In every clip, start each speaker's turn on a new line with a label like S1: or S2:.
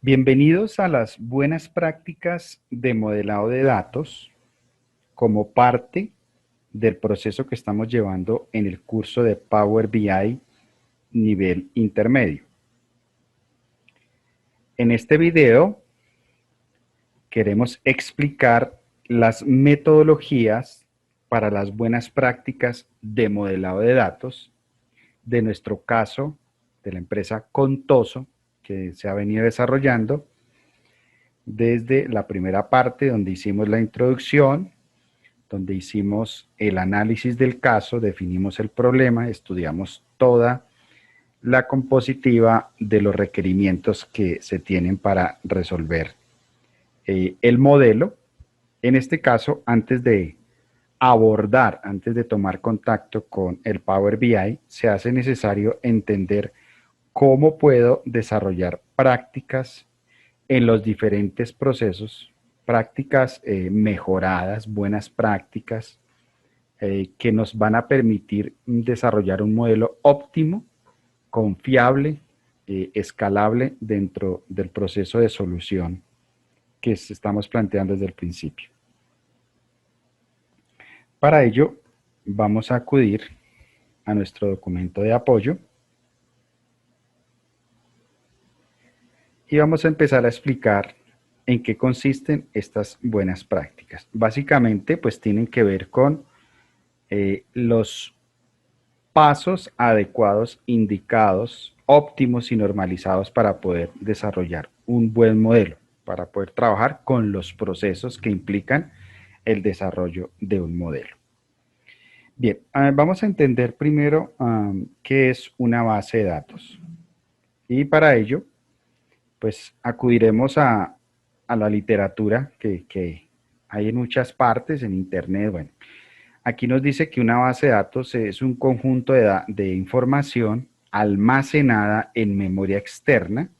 S1: Bienvenidos a las buenas prácticas de modelado de datos como parte del proceso que estamos llevando en el curso de Power BI nivel intermedio. En este video queremos explicar las metodologías para las buenas prácticas de modelado de datos de nuestro caso de la empresa Contoso, que se ha venido desarrollando desde la primera parte donde hicimos la introducción, donde hicimos el análisis del caso, definimos el problema, estudiamos toda la compositiva de los requerimientos que se tienen para resolver el modelo. En este caso, antes de tomar contacto con el Power BI, se hace necesario entender cómo puedo desarrollar prácticas en los diferentes procesos, prácticas mejoradas, buenas prácticas, que nos van a permitir desarrollar un modelo óptimo, confiable, escalable dentro del proceso de solución que estamos planteando desde el principio. Para ello, vamos a acudir a nuestro documento de apoyo y vamos a empezar a explicar en qué consisten estas buenas prácticas. Básicamente, pues tienen que ver con los pasos adecuados, indicados, óptimos y normalizados para poder desarrollar un buen modelo, para poder trabajar con los procesos que implican el desarrollo de un modelo. Bien, vamos a entender primero qué es una base de datos. Y para ello, pues acudiremos a la literatura que hay en muchas partes, en internet. Bueno, aquí nos dice que una base de datos es un conjunto de información almacenada en memoria externa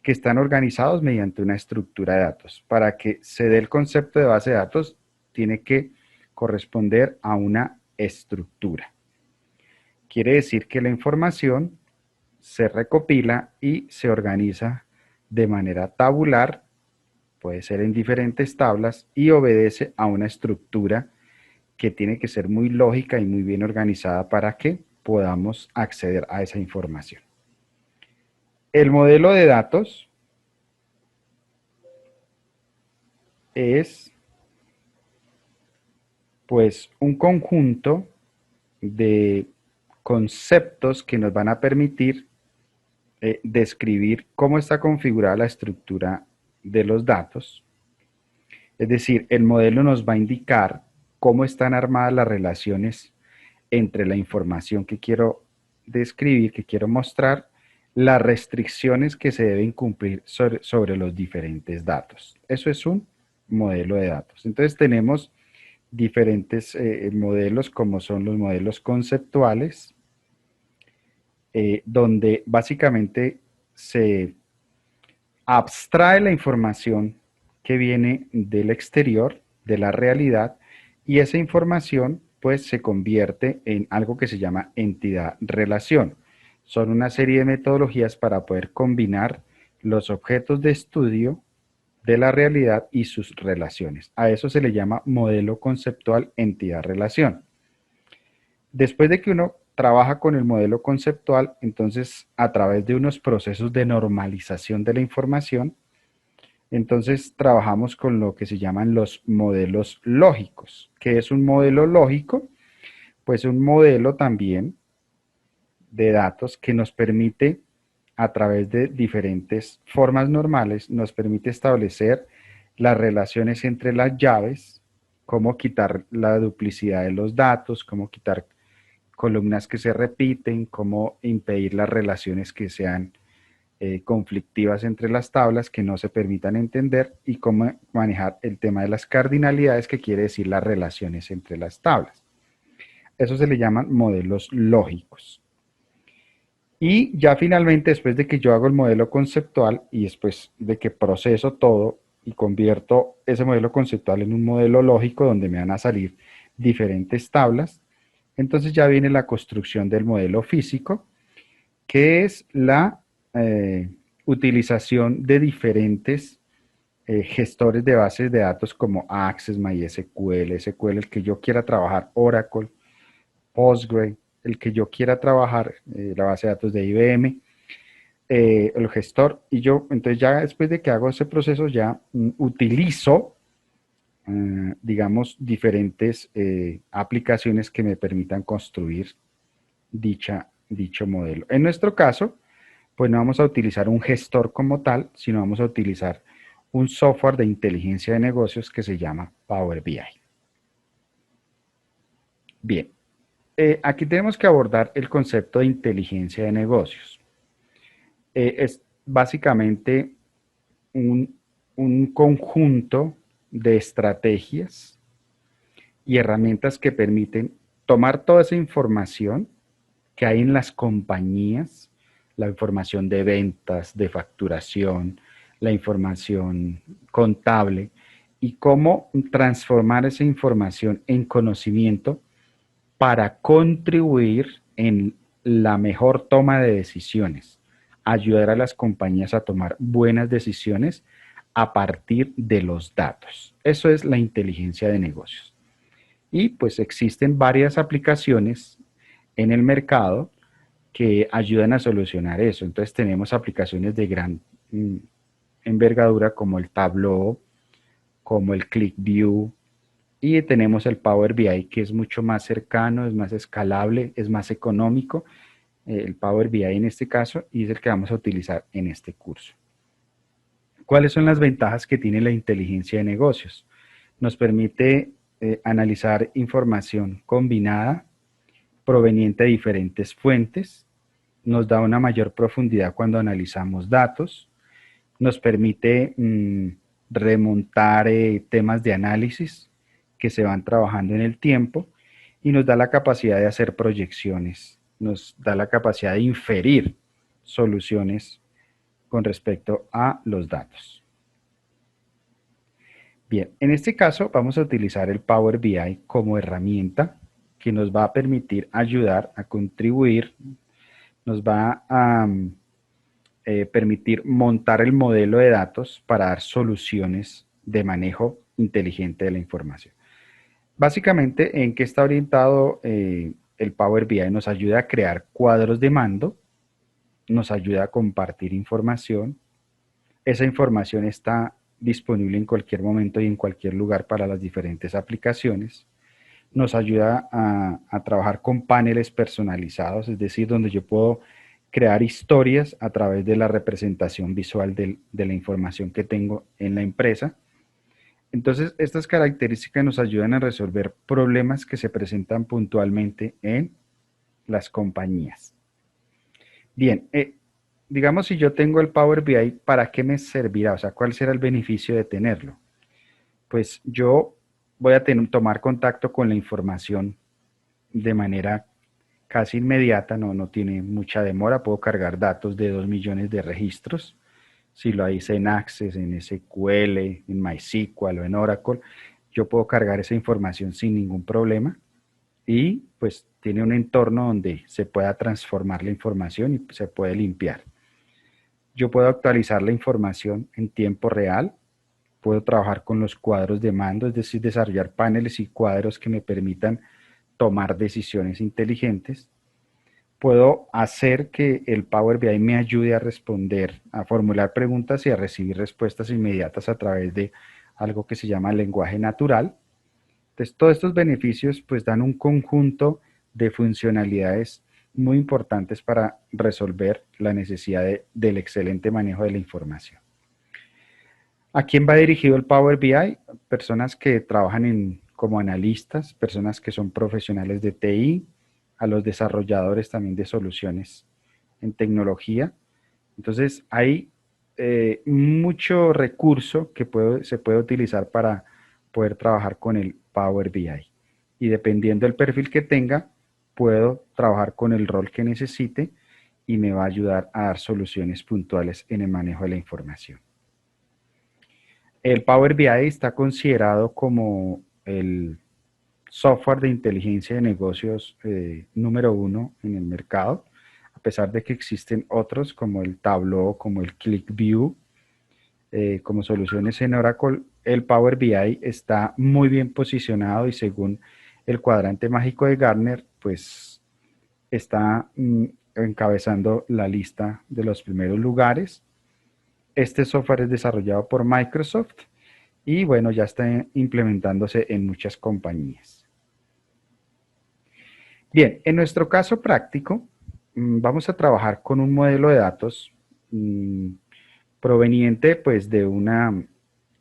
S1: que están organizados mediante una estructura de datos. Para que se dé el concepto de base de datos, tiene que corresponder a una estructura. Quiere decir que la información se recopila y se organiza de manera tabular, puede ser en diferentes tablas, y obedece a una estructura que tiene que ser muy lógica y muy bien organizada para que podamos acceder a esa información. El modelo de datos es pues un conjunto de conceptos que nos van a permitir describir cómo está configurada la estructura de los datos. Es decir, el modelo nos va a indicar cómo están armadas las relaciones entre la información que quiero describir, que quiero mostrar, las restricciones que se deben cumplir sobre los diferentes datos. Eso es un modelo de datos. Entonces tenemos diferentes modelos, como son los modelos conceptuales, donde básicamente se abstrae la información que viene del exterior, de la realidad, y esa información pues se convierte en algo que se llama entidad-relación. Son una serie de metodologías para poder combinar los objetos de estudio de la realidad y sus relaciones. A eso se le llama modelo conceptual entidad-relación. Después de que uno trabaja con el modelo conceptual, entonces a través de unos procesos de normalización de la información, entonces trabajamos con lo que se llaman los modelos lógicos. ¿Qué es un modelo lógico? Pues un modelo también de datos que nos permite, a través de diferentes formas normales, nos permite establecer las relaciones entre las llaves, cómo quitar la duplicidad de los datos, cómo quitar columnas que se repiten, cómo impedir las relaciones que sean conflictivas entre las tablas que no se permitan entender y cómo manejar el tema de las cardinalidades, que quiere decir las relaciones entre las tablas. Eso se le llaman modelos lógicos. Y ya finalmente, después de que yo hago el modelo conceptual y después de que proceso todo y convierto ese modelo conceptual en un modelo lógico donde me van a salir diferentes tablas, entonces ya viene la construcción del modelo físico, que es la utilización de diferentes gestores de bases de datos como Access, MySQL, SQL, el que yo quiera trabajar, Oracle, Postgre, el que yo quiera trabajar, la base de datos de IBM, el gestor, y yo, entonces ya después de que hago ese proceso, ya utilizo, digamos, diferentes aplicaciones que me permitan construir dicho modelo. En nuestro caso, pues no vamos a utilizar un gestor como tal, sino vamos a utilizar un software de inteligencia de negocios que se llama Power BI. Bien, aquí tenemos que abordar el concepto de inteligencia de negocios. Es básicamente un, un conjunto de estrategias y herramientas que permiten tomar toda esa información que hay en las compañías, la información de ventas, de facturación, la información contable, y cómo transformar esa información en conocimiento para contribuir en la mejor toma de decisiones, ayudar a las compañías a tomar buenas decisiones a partir de los datos. Eso es la inteligencia de negocios. Y pues existen varias aplicaciones en el mercado que ayudan a solucionar eso. Entonces tenemos aplicaciones de gran envergadura como el Tableau, como el ClickView, y tenemos el Power BI, que es mucho más cercano, es más escalable, es más económico, el Power BI en este caso, y es el que vamos a utilizar en este curso. ¿Cuáles son las ventajas que tiene la inteligencia de negocios? Nos permite analizar información combinada proveniente de diferentes fuentes, nos da una mayor profundidad cuando analizamos datos, nos permite remontar temas de análisis que se van trabajando en el tiempo, y nos da la capacidad de hacer proyecciones, nos da la capacidad de inferir soluciones con respecto a los datos. Bien, en este caso vamos a utilizar el Power BI como herramienta que nos va a permitir ayudar a contribuir, nos va a permitir montar el modelo de datos para dar soluciones de manejo inteligente de la información. Básicamente, ¿en qué está orientado el Power BI? Nos ayuda a crear cuadros de mando, nos ayuda a compartir información. Esa información está disponible en cualquier momento y en cualquier lugar para las diferentes aplicaciones. Nos ayuda a trabajar con paneles personalizados, es decir, donde yo puedo crear historias a través de la representación visual de la información que tengo en la empresa. Entonces, estas características nos ayudan a resolver problemas que se presentan puntualmente en las compañías. Bien, digamos, si yo tengo el Power BI, ¿para qué me servirá? O sea, ¿cuál será el beneficio de tenerlo? Pues yo voy a tomar contacto con la información de manera casi inmediata, no tiene mucha demora, puedo cargar datos de 2 millones de registros, si lo hice en Access, en SQL, en MySQL o en Oracle, yo puedo cargar esa información sin ningún problema, y pues tiene un entorno donde se pueda transformar la información y se puede limpiar. Yo puedo actualizar la información en tiempo real, puedo trabajar con los cuadros de mando, es decir, desarrollar paneles y cuadros que me permitan tomar decisiones inteligentes. Puedo hacer que el Power BI me ayude a responder, a formular preguntas y a recibir respuestas inmediatas a través de algo que se llama lenguaje natural. Entonces, todos estos beneficios pues dan un conjunto de funcionalidades muy importantes para resolver la necesidad del excelente manejo de la información. ¿A quién va dirigido el Power BI? Personas que trabajan como analistas, personas que son profesionales de TI, a los desarrolladores también de soluciones en tecnología. Entonces hay mucho recurso que se puede utilizar para poder trabajar con el Power BI. Y dependiendo del perfil que tenga, puedo trabajar con el rol que necesite y me va a ayudar a dar soluciones puntuales en el manejo de la información. El Power BI está considerado como el software de inteligencia de negocios número 1 en el mercado. pesar de que existen otros como el Tableau, como el ClickView, como soluciones en Oracle, el Power BI está muy bien posicionado y según el cuadrante mágico de Gartner, pues está encabezando la lista de los primeros lugares. Este software es desarrollado por Microsoft y bueno, ya está implementándose en muchas compañías. Bien, en nuestro caso práctico, vamos a trabajar con un modelo de datos proveniente pues de una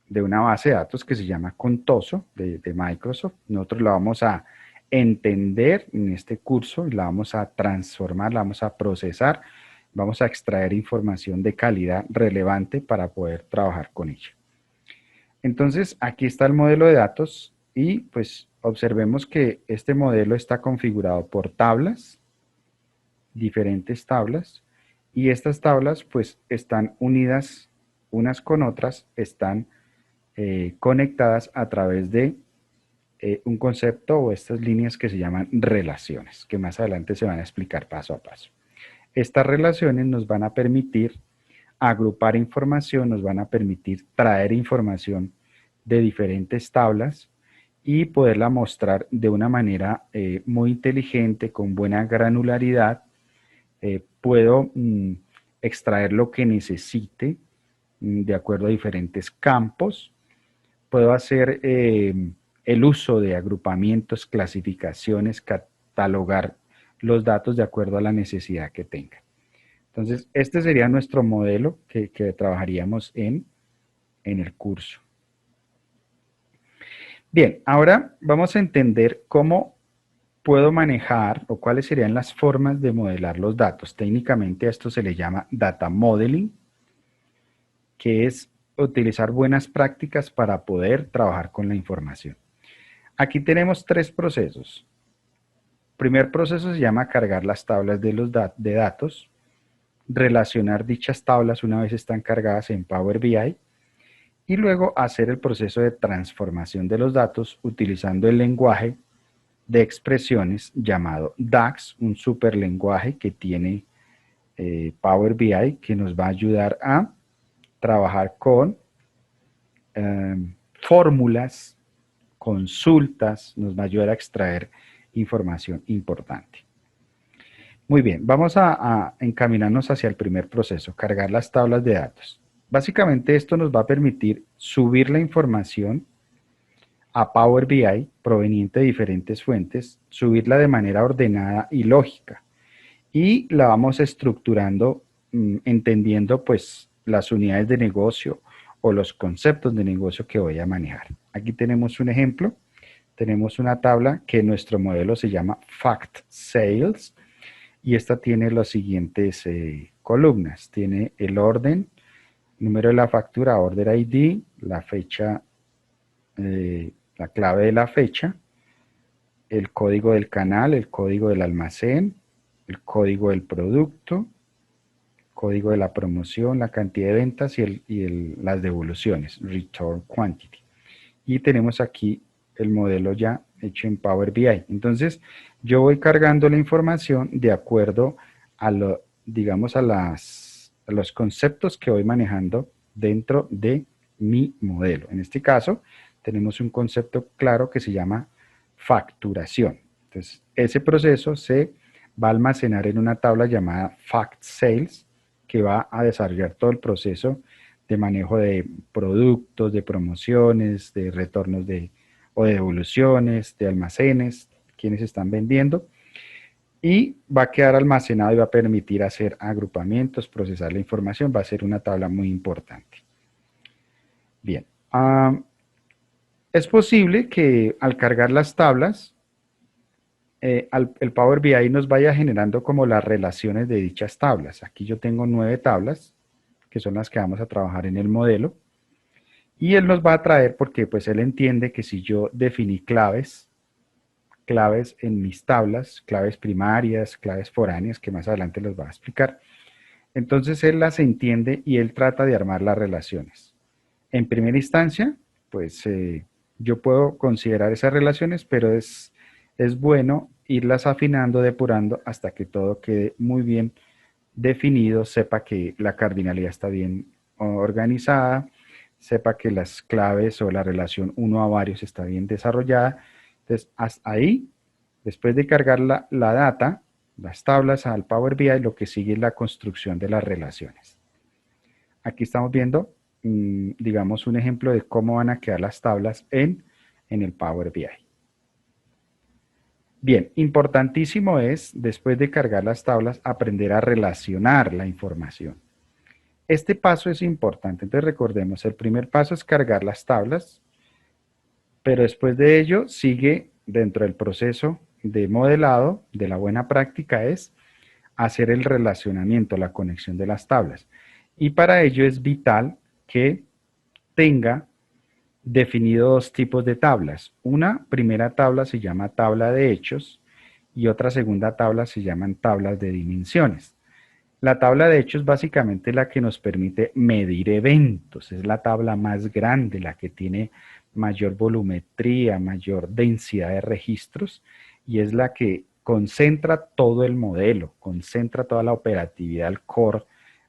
S1: base de datos que se llama Contoso de Microsoft. Nosotros la vamos a entender en este curso, la vamos a transformar, la vamos a procesar, vamos a extraer información de calidad relevante para poder trabajar con ella. Entonces, aquí está el modelo de datos y pues observemos que este modelo está configurado por tablas, diferentes tablas, y estas tablas pues están unidas unas con otras, están conectadas a través de un concepto o estas líneas que se llaman relaciones, que más adelante se van a explicar paso a paso. Estas relaciones nos van a permitir agrupar información, nos van a permitir traer información de diferentes tablas y poderla mostrar de una manera muy inteligente, con buena granularidad. Puedo extraer lo que necesite de acuerdo a diferentes campos. Puedo hacer el uso de agrupamientos, clasificaciones, catalogar los datos de acuerdo a la necesidad que tenga. Entonces, este sería nuestro modelo que trabajaríamos en el curso. Bien, ahora vamos a entender cómo puedo manejar o cuáles serían las formas de modelar los datos. Técnicamente a esto se le llama data modeling, que es utilizar buenas prácticas para poder trabajar con la información. Aquí tenemos tres procesos. El primer proceso se llama cargar las tablas de datos, relacionar dichas tablas una vez están cargadas en Power BI y luego hacer el proceso de transformación de los datos utilizando el lenguaje de expresiones llamado DAX, un superlenguaje que tiene Power BI que nos va a ayudar a trabajar con fórmulas, consultas, nos va a ayudar a extraer información importante. Muy bien, vamos a encaminarnos hacia el primer proceso, cargar las tablas de datos. Básicamente esto nos va a permitir subir la información a Power BI proveniente de diferentes fuentes, subirla de manera ordenada y lógica. Y la vamos estructurando entendiendo pues las unidades de negocio o los conceptos de negocio que voy a manejar. Aquí tenemos un ejemplo. Tenemos una tabla que nuestro modelo se llama Fact Sales y esta tiene las siguientes columnas. Tiene el orden, número de la factura, order ID, la fecha, la clave de la fecha, el código del canal, el código del almacén, el código del producto, código de la promoción, la cantidad de ventas y las devoluciones, return quantity. Y tenemos aquí el modelo ya hecho en Power BI. Entonces, yo voy cargando la información de acuerdo a digamos, a los conceptos que voy manejando dentro de mi modelo. En este caso, tenemos un concepto claro que se llama facturación. Entonces, ese proceso se va a almacenar en una tabla llamada Fact Sales, que va a desarrollar todo el proceso de manejo de productos, de promociones, de retornos o de devoluciones, de almacenes, quienes están vendiendo, y va a quedar almacenado y va a permitir hacer agrupamientos, procesar la información, va a ser una tabla muy importante. Bien, es posible que al cargar las tablas, el Power BI nos vaya generando como las relaciones de dichas tablas. Aquí yo tengo 9 tablas, que son las que vamos a trabajar en el modelo. Y él nos va a traer porque pues él entiende que si yo definí claves en mis tablas, claves primarias, claves foráneas, que más adelante los va a explicar, entonces él las entiende y él trata de armar las relaciones. En primera instancia, pues yo puedo considerar esas relaciones, pero es bueno irlas afinando, depurando hasta que todo quede muy bien definido, sepa que la cardinalidad está bien organizada, sepa que las claves o la relación uno a varios está bien desarrollada. Entonces, hasta ahí, después de cargar la data, las tablas al Power BI, lo que sigue es la construcción de las relaciones. Aquí estamos viendo, digamos, un ejemplo de cómo van a quedar las tablas en el Power BI. Bien, importantísimo es, después de cargar las tablas, aprender a relacionar la información. Este paso es importante, entonces recordemos, el primer paso es cargar las tablas, pero después de ello sigue dentro del proceso de modelado, de la buena práctica es hacer el relacionamiento, la conexión de las tablas. Y para ello es vital que tenga definido dos tipos de tablas. Una primera tabla se llama tabla de hechos y otra segunda tabla se llaman tablas de dimensiones. La tabla de hechos básicamente es la que nos permite medir eventos, es la tabla más grande, la que tiene mayor volumetría, mayor densidad de registros y es la que concentra todo el modelo, concentra toda la operatividad, el core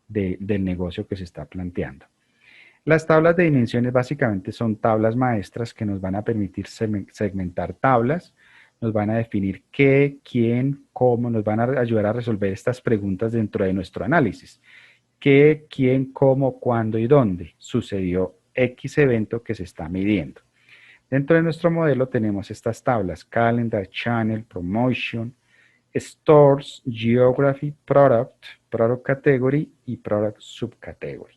S1: del negocio que se está planteando. Las tablas de dimensiones básicamente son tablas maestras que nos van a permitir segmentar tablas, nos van a definir qué, quién, cómo, nos van a ayudar a resolver estas preguntas dentro de nuestro análisis. ¿Qué, quién, cómo, cuándo y dónde sucedió X evento que se está midiendo? Dentro de nuestro modelo tenemos estas tablas: Calendar, Channel, Promotion, Stores, Geography, Product, Product Category y Product Subcategory.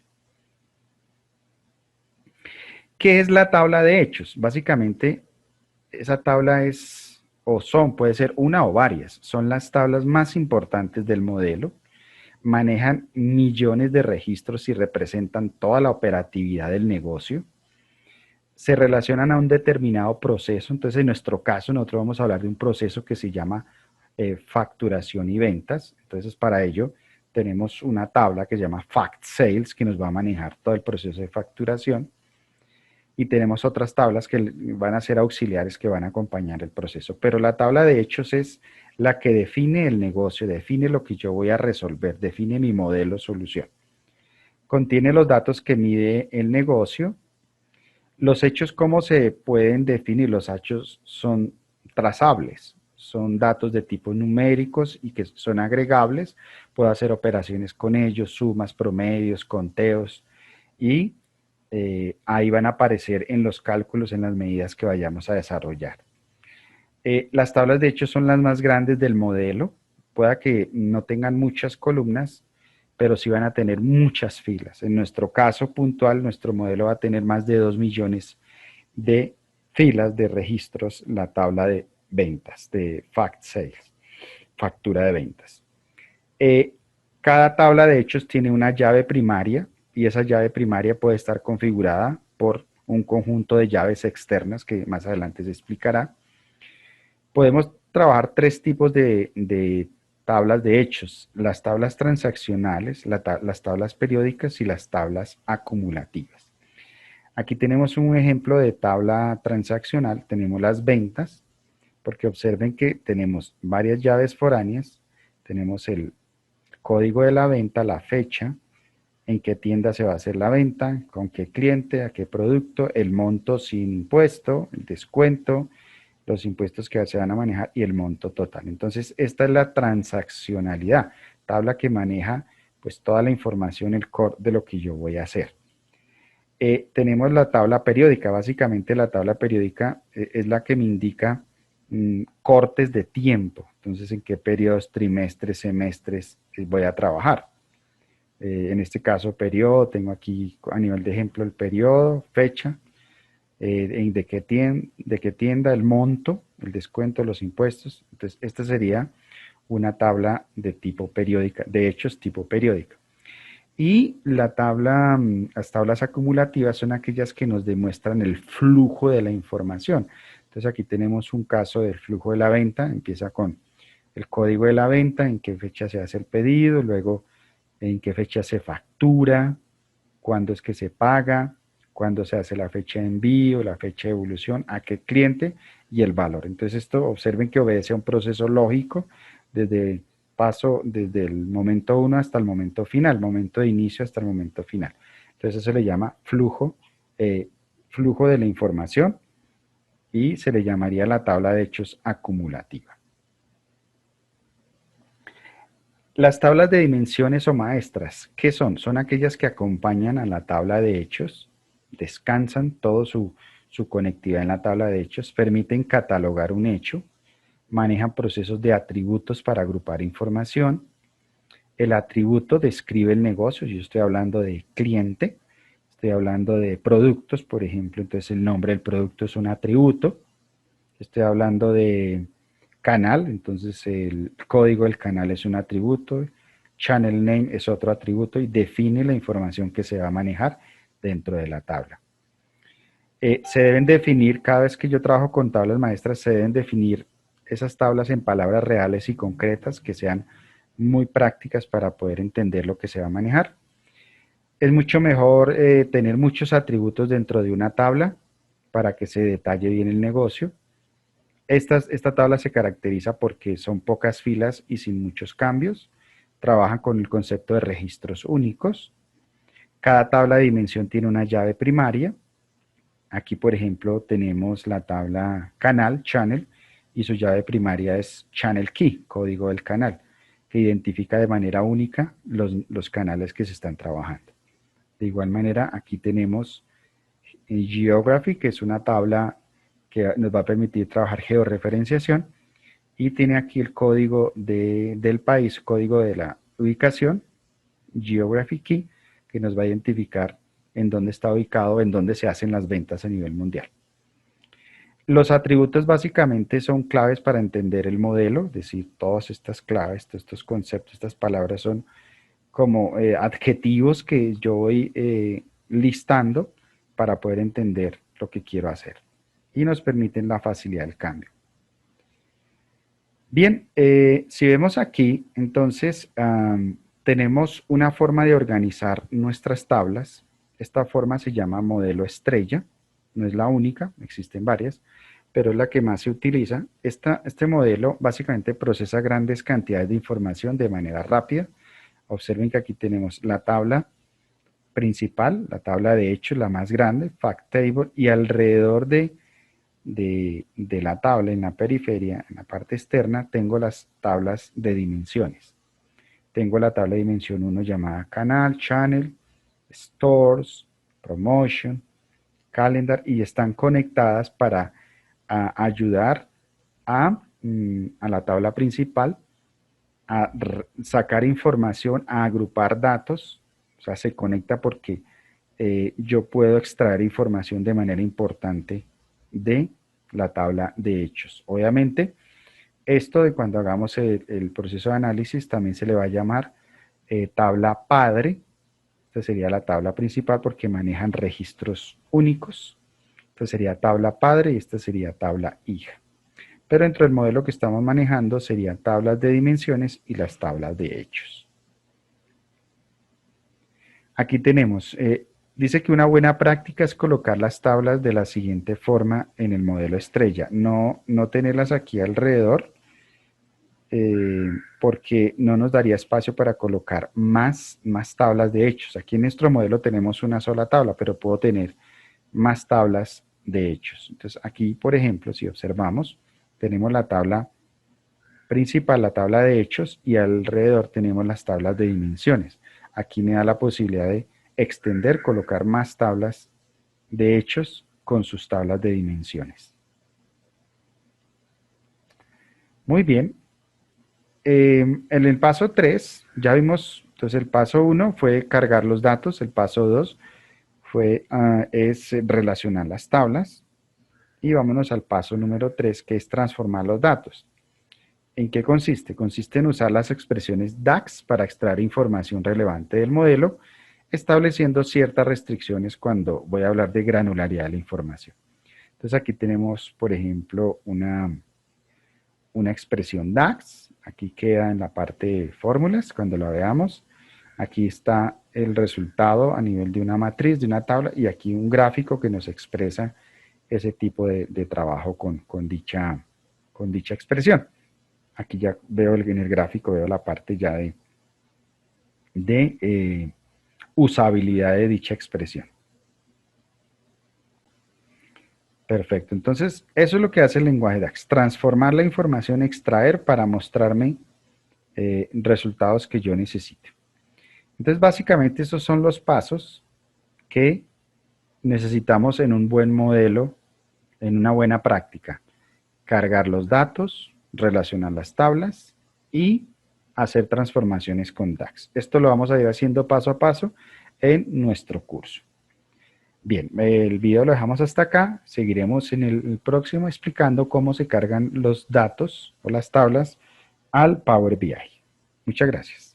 S1: ¿Qué es la tabla de hechos? Básicamente, esa tabla es, o son, puede ser una o varias, son las tablas más importantes del modelo, manejan millones de registros y representan toda la operatividad del negocio, se relacionan a un determinado proceso, entonces en nuestro caso nosotros vamos a hablar de un proceso que se llama facturación y ventas, entonces para ello tenemos una tabla que se llama Fact Sales que nos va a manejar todo el proceso de facturación y tenemos otras tablas que van a ser auxiliares que van a acompañar el proceso. Pero la tabla de hechos es la que define el negocio, define lo que yo voy a resolver, define mi modelo solución. Contiene los datos que mide el negocio. Los hechos, ¿cómo se pueden definir? Los hechos son trazables, son datos de tipo numéricos y que son agregables. Puedo hacer operaciones con ellos, sumas, promedios, conteos y ahí van a aparecer en los cálculos, en las medidas que vayamos a desarrollar. Las tablas de hechos son las más grandes del modelo, pueda que no tengan muchas columnas, pero sí van a tener muchas filas. En nuestro caso puntual, nuestro modelo va a tener más de 2 millones de filas de registros, la tabla de ventas, de fact sales, factura de ventas. Cada tabla de hechos tiene una llave primaria y esa llave primaria puede estar configurada por un conjunto de llaves externas que más adelante se explicará. Podemos trabajar tres tipos de tablas de hechos: las tablas transaccionales, las tablas periódicas y las tablas acumulativas. Aquí tenemos un ejemplo de tabla transaccional, tenemos las ventas, porque observen que tenemos varias llaves foráneas, tenemos el código de la venta, la fecha, en qué tienda se va a hacer la venta, con qué cliente, a qué producto, el monto sin impuesto, el descuento, los impuestos que se van a manejar y el monto total. Entonces, esta es la transaccionalidad, tabla que maneja pues toda la información, el core de lo que yo voy a hacer. Tenemos la tabla periódica, básicamente la tabla periódica es la que me indica cortes de tiempo, entonces en qué periodos, trimestres, semestres voy a trabajar. En este caso periodo, tengo aquí a nivel de ejemplo el periodo, fecha, de qué tienda, el monto, el descuento, los impuestos. Entonces esta sería una tabla de tipo periódica, de hechos tipo periódica. Y las tablas acumulativas son aquellas que nos demuestran el flujo de la información. Entonces aquí tenemos un caso del flujo de la venta, empieza con el código de la venta, en qué fecha se hace el pedido, luego en qué fecha se factura, cuándo es que se paga, cuándo se hace la fecha de envío, la fecha de evolución, a qué cliente y el valor. Entonces esto observen que obedece a un proceso lógico desde paso desde el momento 1 hasta el momento final, momento de inicio hasta el momento final. Entonces eso se le llama flujo de la información y se le llamaría la tabla de hechos acumulativa. Las tablas de dimensiones o maestras, ¿qué son? Son aquellas que acompañan a la tabla de hechos, descansan todo su conectividad en la tabla de hechos, permiten catalogar un hecho, manejan procesos de atributos para agrupar información. El atributo describe el negocio, yo estoy hablando de cliente, estoy hablando de productos, por ejemplo, entonces el nombre del producto es un atributo. Estoy hablando de canal, entonces el código del canal es un atributo, channel name es otro atributo y define la información que se va a manejar dentro de la tabla. Se deben definir, cada vez que yo trabajo con tablas maestras, se deben definir esas tablas en palabras reales y concretas que sean muy prácticas para poder entender lo que se va a manejar. Es mucho mejor tener muchos atributos dentro de una tabla para que se detalle bien el negocio. Esta tabla se caracteriza porque son pocas filas y sin muchos cambios. Trabajan con el concepto de registros únicos. Cada tabla de dimensión tiene una llave primaria. Aquí, por ejemplo, tenemos la tabla canal, channel, y su llave primaria es channel key, código del canal, que identifica de manera única los canales que se están trabajando. De igual manera, aquí tenemos Geography, que es una tabla que nos va a permitir trabajar georreferenciación, y tiene aquí el código del país, código de la ubicación, Geography Key, que nos va a identificar en dónde está ubicado, en dónde se hacen las ventas a nivel mundial. Los atributos básicamente son claves para entender el modelo, es decir, todas estas claves, estos conceptos, estas palabras son como adjetivos que yo voy listando para poder entender lo que quiero hacer y nos permiten la facilidad del cambio. Bien, si vemos aquí, entonces tenemos una forma de organizar nuestras tablas. Esta forma se llama modelo estrella, no es la única, existen varias, pero es la que más se utiliza. Este modelo básicamente procesa grandes cantidades de información de manera rápida. Observen que aquí tenemos la tabla principal, la tabla de hechos, la más grande, fact table, y alrededor de la tabla, en la periferia, en la parte externa, tengo las tablas de dimensiones. Tengo la tabla de dimensión 1 llamada canal, channel, stores, promotion, calendar, y están conectadas para ayudar a la tabla principal a sacar información, a agrupar datos, o sea, se conecta porque yo puedo extraer información de manera importante de la tabla de hechos. Obviamente, esto de cuando hagamos el proceso de análisis también se le va a llamar tabla padre. Esta sería la tabla principal porque manejan registros únicos. Esta sería tabla padre y esta sería tabla hija. Pero dentro del modelo que estamos manejando serían tablas de dimensiones y las tablas de hechos. Aquí tenemos, dice que una buena práctica es colocar las tablas de la siguiente forma en el modelo estrella. No tenerlas aquí alrededor, porque no nos daría espacio para colocar más tablas de hechos. Aquí en nuestro modelo tenemos una sola tabla, pero puedo tener más tablas de hechos. Entonces aquí, por ejemplo, si observamos, tenemos la tabla principal, la tabla de hechos, y alrededor tenemos las tablas de dimensiones. Aquí me da la posibilidad de extender, colocar más tablas de hechos con sus tablas de dimensiones. Muy bien. En el paso 3, ya vimos, entonces el paso 1 fue cargar los datos, el paso 2 es relacionar las tablas, y vámonos al paso número 3, que es transformar los datos. ¿En qué consiste? Consiste en usar las expresiones DAX para extraer información relevante del modelo, estableciendo ciertas restricciones cuando voy a hablar de granularidad de la información. Entonces aquí tenemos, por ejemplo, una expresión DAX. Aquí queda en la parte de fórmulas, cuando la veamos. Aquí está el resultado a nivel de una matriz, de una tabla, y aquí un gráfico que nos expresa ese tipo de trabajo con dicha expresión. aquí ya veo en el gráfico, veo la parte ya de usabilidad de dicha expresión. Perfecto, entonces eso es lo que hace el lenguaje DAX, transformar la información, extraer para mostrarme resultados que yo necesite. Entonces básicamente esos son los pasos que necesitamos en un buen modelo, en una buena práctica. Cargar los datos, relacionar las tablas y hacer transformaciones con DAX. Esto lo vamos a ir haciendo paso a paso en nuestro curso. Bien, el video lo dejamos hasta acá. Seguiremos en el próximo explicando cómo se cargan los datos o las tablas al Power BI. Muchas gracias.